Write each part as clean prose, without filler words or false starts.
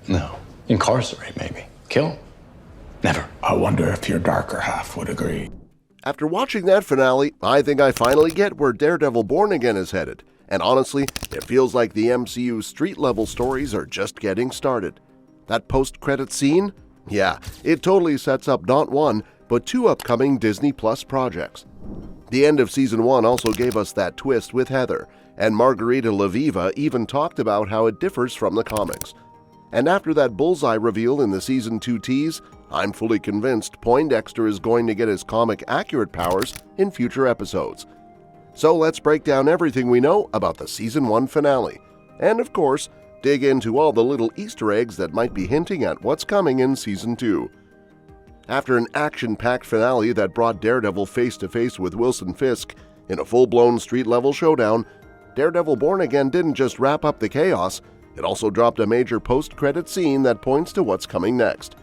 No. Incarcerate, maybe. Kill? Never. I wonder if your darker half would agree. After watching that finale, I think I finally get where Daredevil Born Again is headed. And honestly, it feels like the MCU's street-level stories are just getting started. That post-credit scene? Yeah, it totally sets up not one, but two upcoming Disney Plus projects. The end of Season 1 also gave us that twist with Heather, and Margarita Laviva even talked about how it differs from the comics. And after that Bullseye reveal in the Season 2 tease, I'm fully convinced Poindexter is going to get his comic-accurate powers in future episodes. So let's break down everything we know about the Season 1 finale, and of course, dig into all the little Easter eggs that might be hinting at what's coming in Season 2. After an action-packed finale that brought Daredevil face-to-face with Wilson Fisk in a full-blown street-level showdown, Daredevil Born Again didn't just wrap up the chaos, it also dropped a major post-credit scene that points to what's coming next.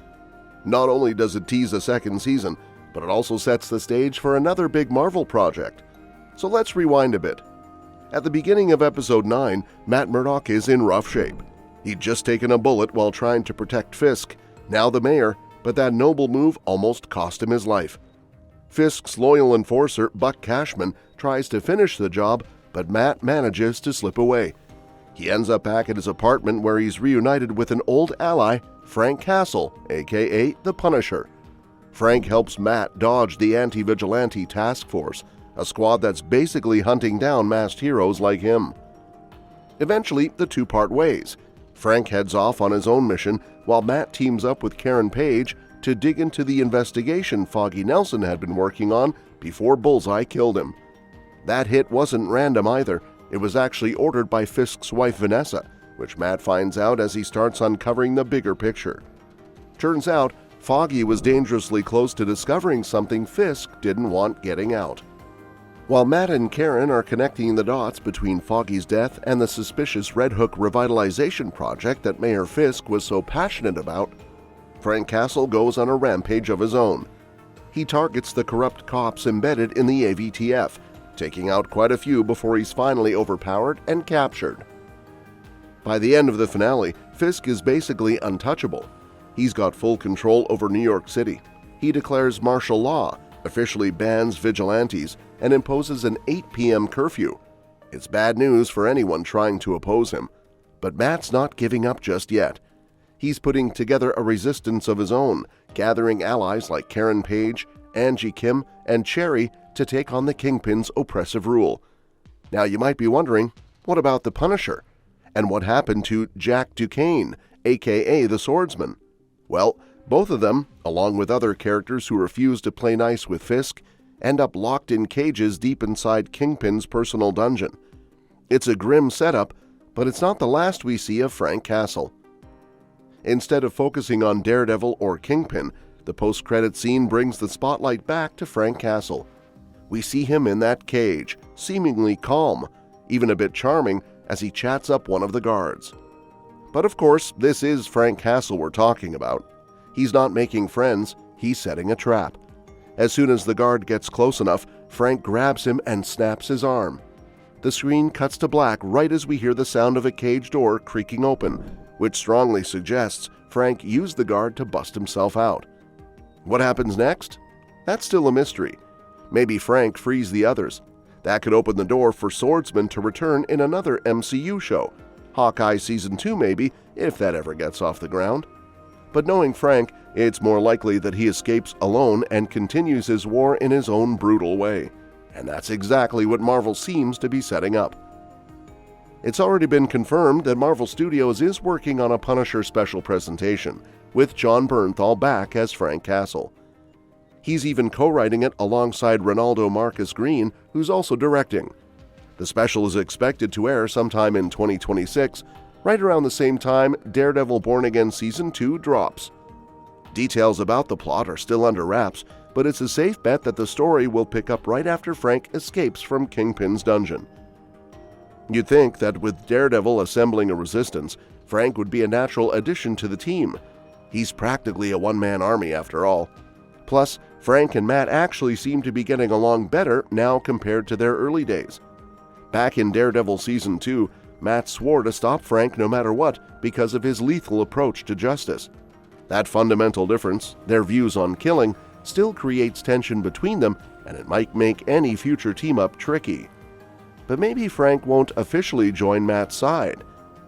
Not only does it tease a second season, but it also sets the stage for another big Marvel project. So let's rewind a bit. At the beginning of Episode 9, Matt Murdock is in rough shape. He'd just taken a bullet while trying to protect Fisk, now the mayor, but that noble move almost cost him his life. Fisk's loyal enforcer, Buck Cashman, tries to finish the job, but Matt manages to slip away. He ends up back at his apartment where he's reunited with an old ally, Frank Castle, aka the Punisher. Frank helps Matt dodge the anti-vigilante task force, a squad that's basically hunting down masked heroes like him. Eventually, the two part ways. Frank heads off on his own mission while Matt teams up with Karen Page to dig into the investigation Foggy Nelson had been working on before Bullseye killed him. That hit wasn't random either. It was actually ordered by Fisk's wife Vanessa, which Matt finds out as he starts uncovering the bigger picture. Turns out, Foggy was dangerously close to discovering something Fisk didn't want getting out. While Matt and Karen are connecting the dots between Foggy's death and the suspicious Red Hook revitalization project that Mayor Fisk was so passionate about, Frank Castle goes on a rampage of his own. He targets the corrupt cops embedded in the AVTF, taking out quite a few before he's finally overpowered and captured. By the end of the finale, Fisk is basically untouchable. He's got full control over New York City. He declares martial law, officially bans vigilantes, and imposes an 8 p.m. curfew. It's bad news for anyone trying to oppose him. But Matt's not giving up just yet. He's putting together a resistance of his own, gathering allies like Karen Page, Angie Kim, and Cherry to take on the Kingpin's oppressive rule. Now you might be wondering, what about the Punisher? And what happened to Jack Duquesne, aka the Swordsman? Well, both of them, along with other characters who refuse to play nice with Fisk, end up locked in cages deep inside Kingpin's personal dungeon. It's a grim setup, but it's not the last we see of Frank Castle. Instead of focusing on Daredevil or Kingpin, the post-credit scene brings the spotlight back to Frank Castle. We see him in that cage, seemingly calm, even a bit charming, as he chats up one of the guards. But of course, this is Frank Castle we're talking about. He's not making friends, he's setting a trap. As soon as the guard gets close enough, Frank grabs him and snaps his arm. The screen cuts to black right as we hear the sound of a cage door creaking open, which strongly suggests Frank used the guard to bust himself out. What happens next? That's still a mystery. Maybe Frank frees the others. That could open the door for Swordsman to return in another MCU show. Hawkeye Season 2 maybe, if that ever gets off the ground. But knowing Frank, it's more likely that he escapes alone and continues his war in his own brutal way. And that's exactly what Marvel seems to be setting up. It's already been confirmed that Marvel Studios is working on a Punisher special presentation, with Jon Bernthal back as Frank Castle. He's even co-writing it alongside Ronaldo Marcus Green, who's also directing. The special is expected to air sometime in 2026, right around the same time Daredevil Born Again Season 2 drops. Details about the plot are still under wraps, but it's a safe bet that the story will pick up right after Frank escapes from Kingpin's dungeon. You'd think that with Daredevil assembling a resistance, Frank would be a natural addition to the team. He's practically a one-man army after all. Plus, Frank and Matt actually seem to be getting along better now compared to their early days. Back in Daredevil Season 2, Matt swore to stop Frank no matter what because of his lethal approach to justice. That fundamental difference, their views on killing, still creates tension between them, and it might make any future team-up tricky. But maybe Frank won't officially join Matt's side.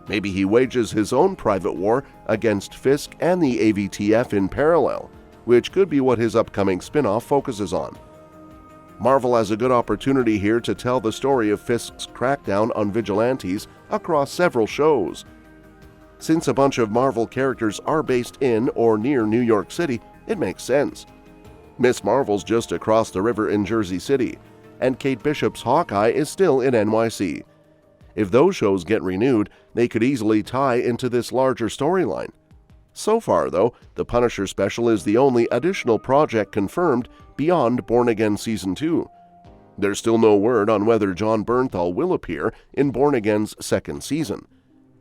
Maybe he wages his own private war against Fisk and the AVTF in parallel, which could be what his upcoming spin-off focuses on. Marvel has a good opportunity here to tell the story of Fisk's crackdown on vigilantes across several shows. Since a bunch of Marvel characters are based in or near New York City, it makes sense. Miss Marvel's just across the river in Jersey City, and Kate Bishop's Hawkeye is still in NYC. If those shows get renewed, they could easily tie into this larger storyline. So far, though, the Punisher special is the only additional project confirmed beyond Born Again Season 2. There's still no word on whether Jon Bernthal will appear in Born Again's second season.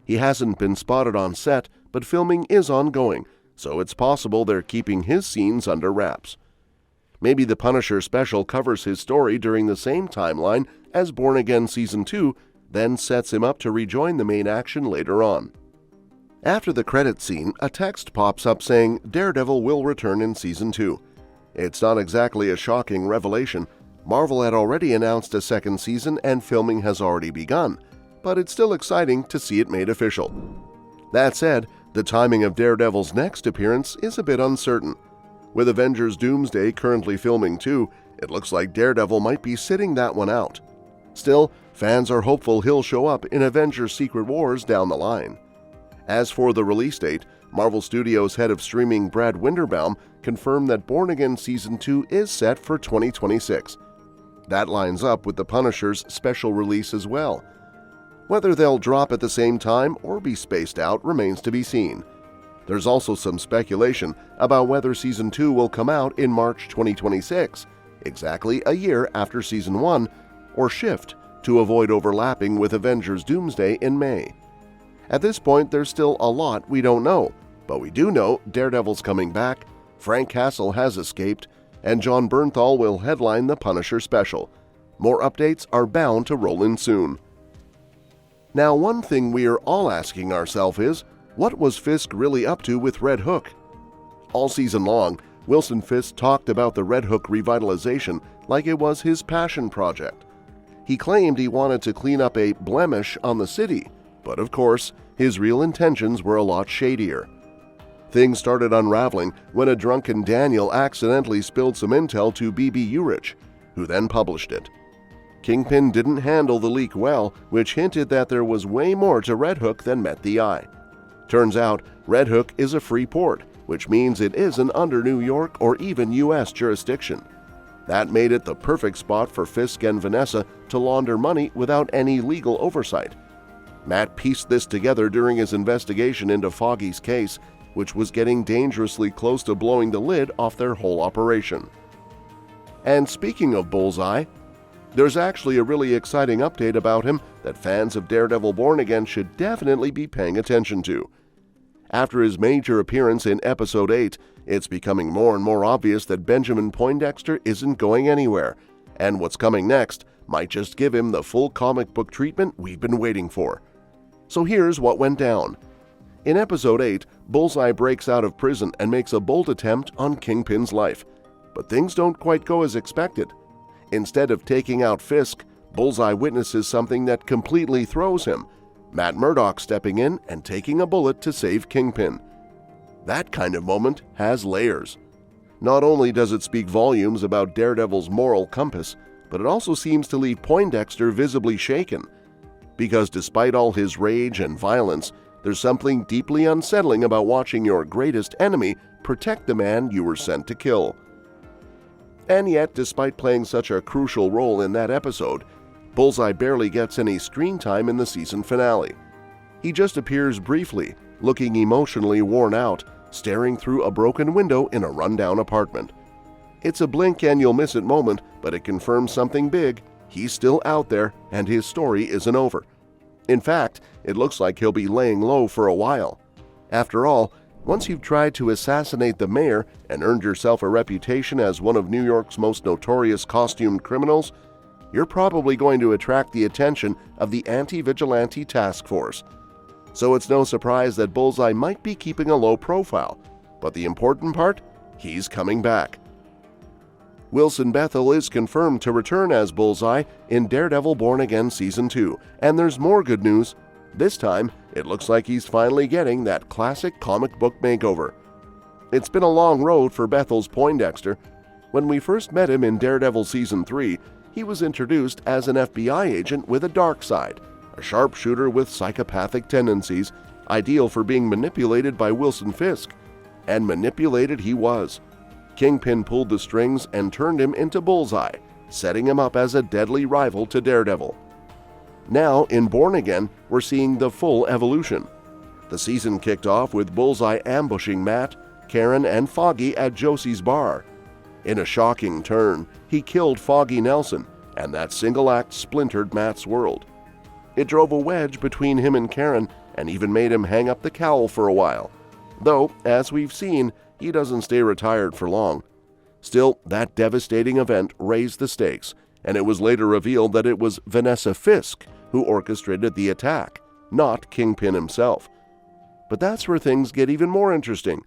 He hasn't been spotted on set, but filming is ongoing, so it's possible they're keeping his scenes under wraps. Maybe the Punisher special covers his story during the same timeline as Born Again Season 2, then sets him up to rejoin the main action later on. After the credits scene, a text pops up saying Daredevil will return in Season 2. It's not exactly a shocking revelation. Marvel had already announced a second season and filming has already begun, but it's still exciting to see it made official. That said, the timing of Daredevil's next appearance is a bit uncertain. With Avengers Doomsday currently filming too, it looks like Daredevil might be sitting that one out. Still, fans are hopeful he'll show up in Avengers Secret Wars down the line. As for the release date, Marvel Studios head of streaming Brad Winderbaum confirmed that Born Again Season 2 is set for 2026. That lines up with the Punisher's special release as well. Whether they'll drop at the same time or be spaced out remains to be seen. There's also some speculation about whether Season 2 will come out in March 2026, exactly a year after Season 1, or shift to avoid overlapping with Avengers Doomsday in May. At this point, there's still a lot we don't know, but we do know Daredevil's coming back, Frank Castle has escaped, and Jon Bernthal will headline the Punisher special. More updates are bound to roll in soon. Now, one thing we're all asking ourselves is, what was Fisk really up to with Red Hook? All season long, Wilson Fisk talked about the Red Hook revitalization like it was his passion project. He claimed he wanted to clean up a blemish on the city, but of course, his real intentions were a lot shadier. Things started unraveling when a drunken Daniel accidentally spilled some intel to B.B. Urich, who then published it. Kingpin didn't handle the leak well, which hinted that there was way more to Red Hook than met the eye. Turns out, Red Hook is a free port, which means it isn't under New York or even U.S. jurisdiction. That made it the perfect spot for Fisk and Vanessa to launder money without any legal oversight. Matt pieced this together during his investigation into Foggy's case, which was getting dangerously close to blowing the lid off their whole operation. And speaking of Bullseye, there's actually a really exciting update about him that fans of Daredevil Born Again should definitely be paying attention to. After his major appearance in Episode 8, it's becoming more and more obvious that Benjamin Poindexter isn't going anywhere, and what's coming next might just give him the full comic book treatment we've been waiting for. So here's what went down. In Episode 8, Bullseye breaks out of prison and makes a bold attempt on Kingpin's life, but things don't quite go as expected. Instead of taking out Fisk, Bullseye witnesses something that completely throws him, Matt Murdock stepping in and taking a bullet to save Kingpin. That kind of moment has layers. Not only does it speak volumes about Daredevil's moral compass, but it also seems to leave Poindexter visibly shaken. Because despite all his rage and violence, there's something deeply unsettling about watching your greatest enemy protect the man you were sent to kill. And yet, despite playing such a crucial role in that episode, Bullseye barely gets any screen time in the season finale. He just appears briefly, looking emotionally worn out, staring through a broken window in a rundown apartment. It's a blink and you'll miss it moment, but it confirms something big. He's still out there, and his story isn't over. In fact, it looks like he'll be laying low for a while. After all, once you've tried to assassinate the mayor and earned yourself a reputation as one of New York's most notorious costumed criminals, you're probably going to attract the attention of the Anti-Vigilante Task Force. So it's no surprise that Bullseye might be keeping a low profile. But the important part? He's coming back. Wilson Bethel is confirmed to return as Bullseye in Daredevil Born Again Season 2, and there's more good news. This time, it looks like he's finally getting that classic comic book makeover. It's been a long road for Bethel's Poindexter. When we first met him in Daredevil Season 3, he was introduced as an FBI agent with a dark side, a sharpshooter with psychopathic tendencies, ideal for being manipulated by Wilson Fisk. And manipulated he was. Kingpin pulled the strings and turned him into Bullseye, setting him up as a deadly rival to Daredevil. Now, in Born Again, we're seeing the full evolution. The season kicked off with Bullseye ambushing Matt, Karen, and Foggy at Josie's bar. In a shocking turn, he killed Foggy Nelson, and that single act splintered Matt's world. It drove a wedge between him and Karen, and even made him hang up the cowl for a while. Though, as we've seen, he doesn't stay retired for long. Still, that devastating event raised the stakes, and it was later revealed that it was Vanessa Fisk who orchestrated the attack, not Kingpin himself. But that's where things get even more interesting.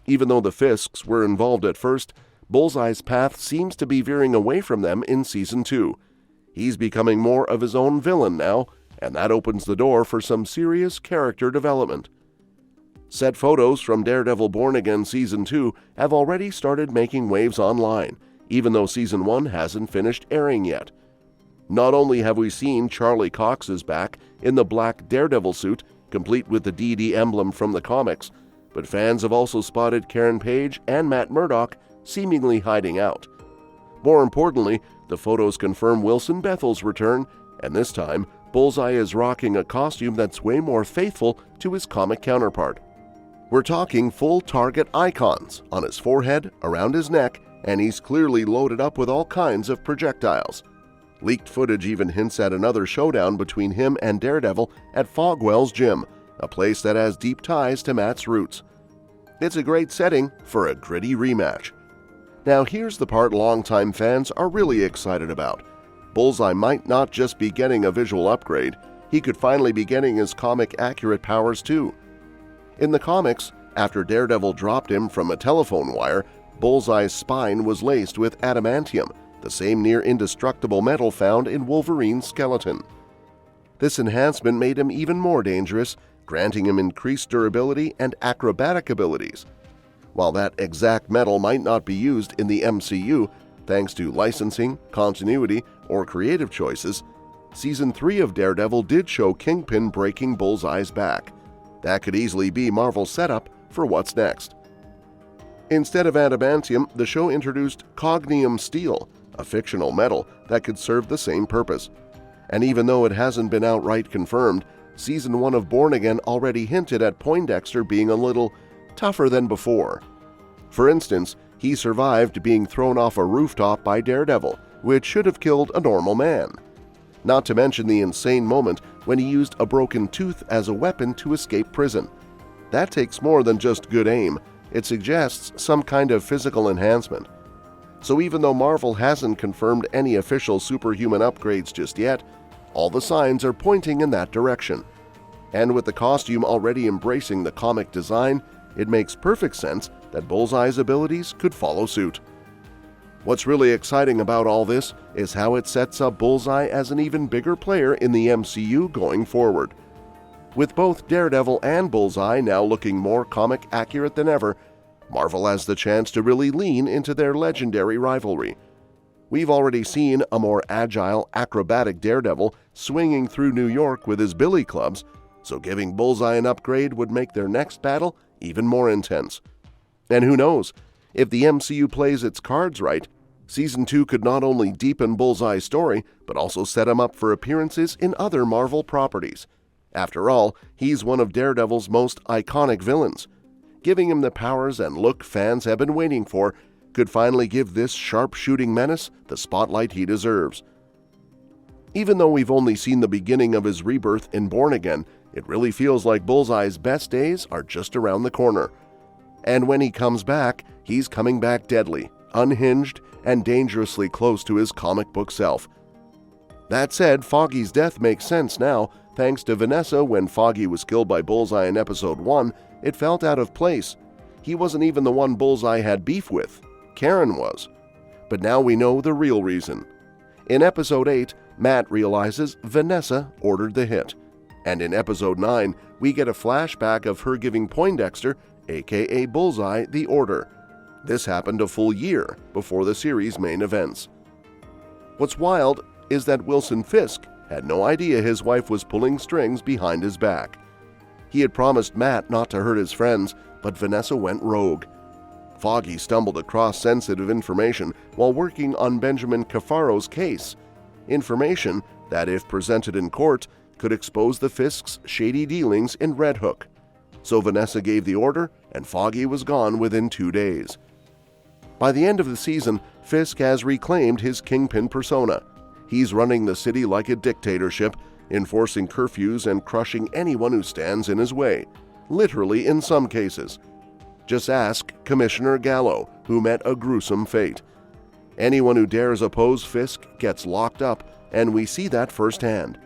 Even though the Fisks were involved at first, Bullseye's path seems to be veering away from them in Season 2. He's becoming more of his own villain now, and that opens the door for some serious character development. Set photos from Daredevil Born Again Season 2 have already started making waves online, even though Season 1 hasn't finished airing yet. Not only have we seen Charlie Cox's back in the black Daredevil suit, complete with the DD emblem from the comics, but fans have also spotted Karen Page and Matt Murdock seemingly hiding out. More importantly, the photos confirm Wilson Bethel's return, and this time, Bullseye is rocking a costume that's way more faithful to his comic counterpart. We're talking full target icons on his forehead, around his neck, and he's clearly loaded up with all kinds of projectiles. Leaked footage even hints at another showdown between him and Daredevil at Fogwell's gym, a place that has deep ties to Matt's roots. It's a great setting for a gritty rematch. Now here's the part longtime fans are really excited about. Bullseye might not just be getting a visual upgrade, he could finally be getting his comic-accurate powers too. In the comics, after Daredevil dropped him from a telephone wire, Bullseye's spine was laced with adamantium, the same near-indestructible metal found in Wolverine's skeleton. This enhancement made him even more dangerous, granting him increased durability and acrobatic abilities. While that exact metal might not be used in the MCU, thanks to licensing, continuity, or creative choices, Season 3 of Daredevil did show Kingpin breaking Bullseye's back. That could easily be Marvel's setup for what's next. Instead of adamantium, the show introduced cognium steel, a fictional metal that could serve the same purpose. And even though it hasn't been outright confirmed, Season 1 of Born Again already hinted at Poindexter being a little tougher than before. For instance, he survived being thrown off a rooftop by Daredevil, which should have killed a normal man. Not to mention the insane moment when he used a broken tooth as a weapon to escape prison. That takes more than just good aim, it suggests some kind of physical enhancement. So even though Marvel hasn't confirmed any official superhuman upgrades just yet, all the signs are pointing in that direction. And with the costume already embracing the comic design, it makes perfect sense that Bullseye's abilities could follow suit. What's really exciting about all this is how it sets up Bullseye as an even bigger player in the MCU going forward. With both Daredevil and Bullseye now looking more comic accurate than ever, Marvel has the chance to really lean into their legendary rivalry. We've already seen a more agile, acrobatic Daredevil swinging through New York with his billy clubs, so giving Bullseye an upgrade would make their next battle even more intense. And who knows, if the MCU plays its cards right, Season 2 could not only deepen Bullseye's story, but also set him up for appearances in other Marvel properties. After all, he's one of Daredevil's most iconic villains. Giving him the powers and look fans have been waiting for could finally give this sharp-shooting menace the spotlight he deserves. Even though we've only seen the beginning of his rebirth in Born Again, it really feels like Bullseye's best days are just around the corner. And when he comes back, he's coming back deadly, unhinged, and dangerously close to his comic book self. That said, Foggy's death makes sense now. Thanks to Vanessa, when Foggy was killed by Bullseye in episode 1, it felt out of place. He wasn't even the one Bullseye had beef with. Karen was. But now we know the real reason. In episode 8, Matt realizes Vanessa ordered the hit. And in episode 9, we get a flashback of her giving Poindexter, aka Bullseye, the order. This happened a full year before the series' main events. What's wild is that Wilson Fisk had no idea his wife was pulling strings behind his back. He had promised Matt not to hurt his friends, but Vanessa went rogue. Foggy stumbled across sensitive information while working on Benjamin Cafaro's case. Information that, if presented in court, could expose the Fisks' shady dealings in Red Hook. So Vanessa gave the order, and Foggy was gone within 2 days. By the end of the season, Fisk has reclaimed his kingpin persona. He's running the city like a dictatorship, enforcing curfews and crushing anyone who stands in his way, literally in some cases. Just ask Commissioner Gallo, who met a gruesome fate. Anyone who dares oppose Fisk gets locked up, and we see that firsthand.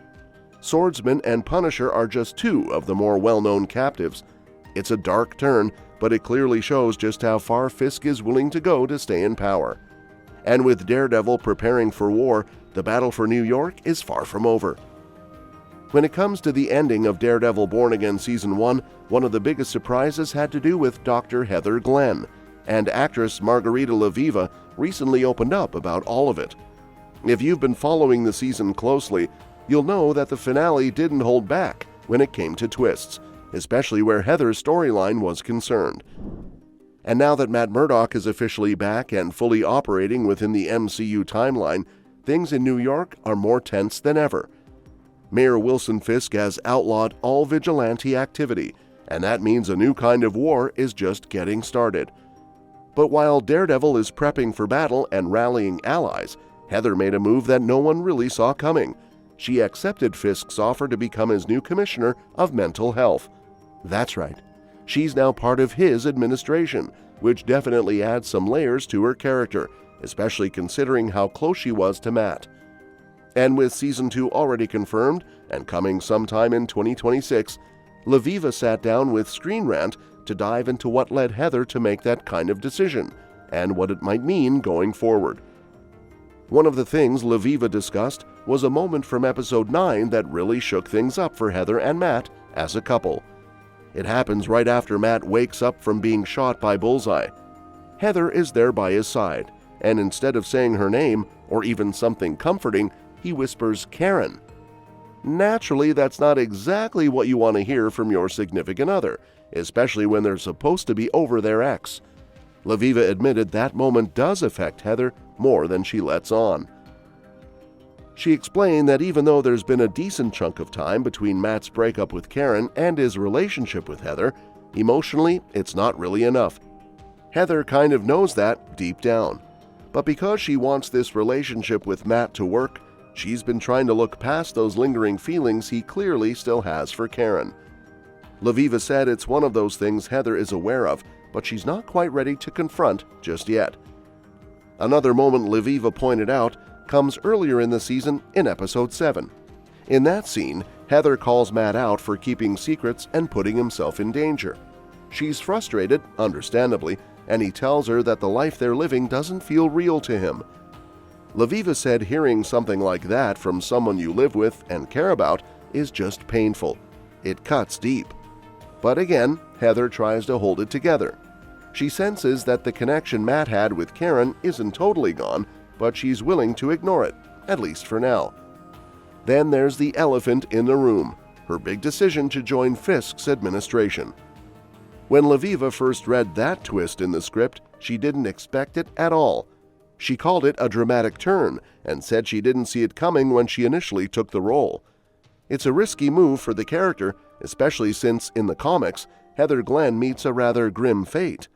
Swordsman and Punisher are just two of the more well-known captives. It's a dark turn, but it clearly shows just how far Fisk is willing to go to stay in power. And with Daredevil preparing for war, the battle for New York is far from over. When it comes to the ending of Daredevil Born Again Season 1, one of the biggest surprises had to do with Dr. Heather Glenn, and actress Margarita LaViva recently opened up about all of it. If you've been following the season closely, you'll know that the finale didn't hold back when it came to twists, especially where Heather's storyline was concerned. And now that Matt Murdock is officially back and fully operating within the MCU timeline, things in New York are more tense than ever. Mayor Wilson Fisk has outlawed all vigilante activity, and that means a new kind of war is just getting started. But while Daredevil is prepping for battle and rallying allies, Heather made a move that no one really saw coming. She accepted Fisk's offer to become his new commissioner of mental health. That's right. She's now part of his administration, which definitely adds some layers to her character, especially considering how close she was to Matt. And with Season 2 already confirmed and coming sometime in 2026, LaViva sat down with Screen Rant to dive into what led Heather to make that kind of decision and what it might mean going forward. One of the things LaViva discussed was a moment from episode 9 that really shook things up for Heather and Matt as a couple. It happens right after Matt wakes up from being shot by Bullseye. Heather is there by his side, and instead of saying her name or even something comforting, he whispers Karen. Naturally, that's not exactly what you want to hear from your significant other, especially when they're supposed to be over their ex. LaViva admitted that moment does affect Heather more than she lets on. She explained that even though there's been a decent chunk of time between Matt's breakup with Karen and his relationship with Heather, emotionally, it's not really enough. Heather kind of knows that deep down. But because she wants this relationship with Matt to work, she's been trying to look past those lingering feelings he clearly still has for Karen. LaViva said it's one of those things Heather is aware of, but she's not quite ready to confront just yet. Another moment LaViva pointed out comes earlier in the season in episode 7. In that scene, Heather calls Matt out for keeping secrets and putting himself in danger. She's frustrated, understandably, and he tells her that the life they're living doesn't feel real to him. LaViva said hearing something like that from someone you live with and care about is just painful. It cuts deep. But again, Heather tries to hold it together. She senses that the connection Matt had with Karen isn't totally gone, but she's willing to ignore it, at least for now. Then there's the elephant in the room, her big decision to join Fisk's administration. When LaViva first read that twist in the script, she didn't expect it at all. She called it a dramatic turn and said she didn't see it coming when she initially took the role. It's a risky move for the character, especially since, in the comics, Heather Glenn meets a rather grim fate.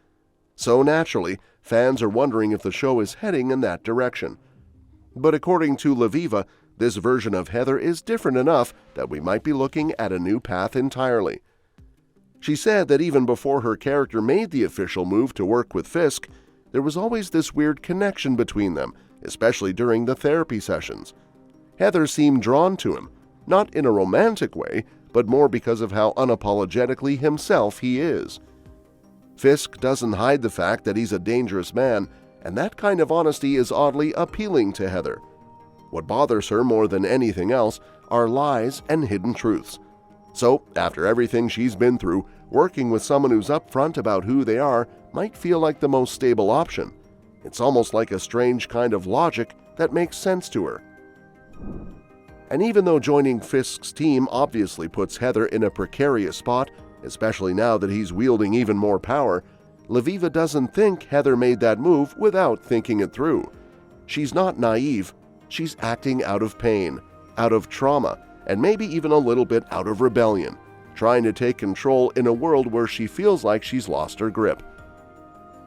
So naturally, fans are wondering if the show is heading in that direction. But according to LaViva, this version of Heather is different enough that we might be looking at a new path entirely. She said that even before her character made the official move to work with Fisk, there was always this weird connection between them, especially during the therapy sessions. Heather seemed drawn to him, not in a romantic way, but more because of how unapologetically himself he is. Fisk doesn't hide the fact that he's a dangerous man, and that kind of honesty is oddly appealing to Heather. What bothers her more than anything else are lies and hidden truths. So, after everything she's been through, working with someone who's upfront about who they are might feel like the most stable option. It's almost like a strange kind of logic that makes sense to her. And even though joining Fisk's team obviously puts Heather in a precarious spot, especially now that he's wielding even more power, Lviva doesn't think Heather made that move without thinking it through. She's not naive, she's acting out of pain, out of trauma, and maybe even a little bit out of rebellion, trying to take control in a world where she feels like she's lost her grip.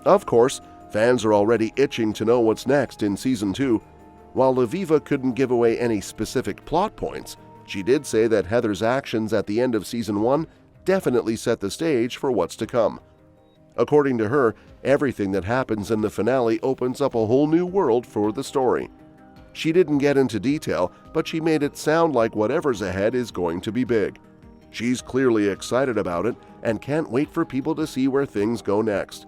Of course, fans are already itching to know what's next in Season 2. While Lviva couldn't give away any specific plot points, she did say that Heather's actions at the end of Season 1 definitely set the stage for what's to come. According to her, everything that happens in the finale opens up a whole new world for the story. She didn't get into detail, but she made it sound like whatever's ahead is going to be big. She's clearly excited about it and can't wait for people to see where things go next.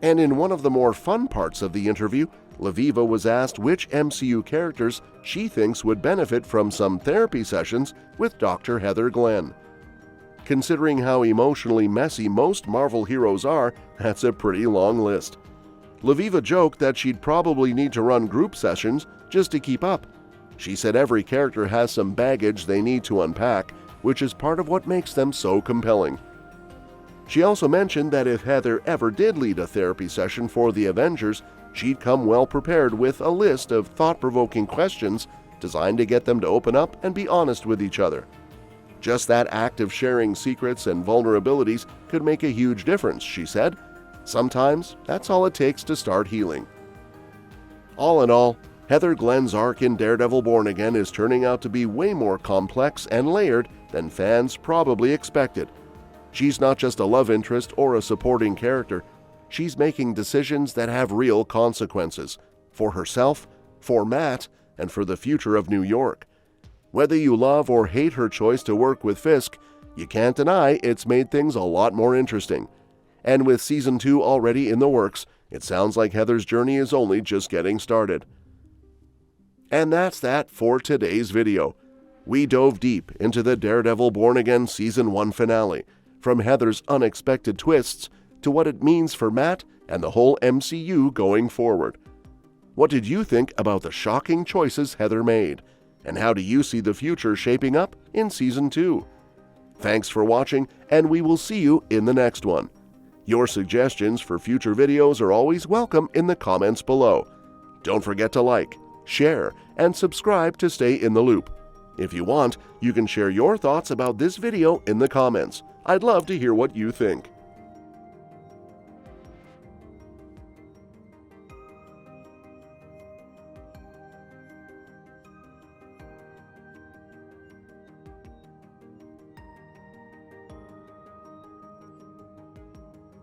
And in one of the more fun parts of the interview, Lviva was asked which MCU characters she thinks would benefit from some therapy sessions with Dr. Heather Glenn. Considering how emotionally messy most Marvel heroes are, that's a pretty long list. Lviva joked that she'd probably need to run group sessions just to keep up. She said every character has some baggage they need to unpack, which is part of what makes them so compelling. She also mentioned that if Heather ever did lead a therapy session for the Avengers, she'd come well prepared with a list of thought-provoking questions designed to get them to open up and be honest with each other. Just that act of sharing secrets and vulnerabilities could make a huge difference, she said. Sometimes that's all it takes to start healing. All in all, Heather Glenn's arc in Daredevil Born Again is turning out to be way more complex and layered than fans probably expected. She's not just a love interest or a supporting character. She's making decisions that have real consequences for herself, for Matt, and for the future of New York. Whether you love or hate her choice to work with Fisk, you can't deny it's made things a lot more interesting. And with Season 2 already in the works, it sounds like Heather's journey is only just getting started. And that's that for today's video. We dove deep into the Daredevil Born Again Season 1 finale, from Heather's unexpected twists to what it means for Matt and the whole MCU going forward. What did you think about the shocking choices Heather made? And how do you see the future shaping up in Season 2? Thanks for watching, and we will see you in the next one. Your suggestions for future videos are always welcome in the comments below. Don't forget to like, share, and subscribe to stay in the loop. If you want, you can share your thoughts about this video in the comments. I'd love to hear what you think.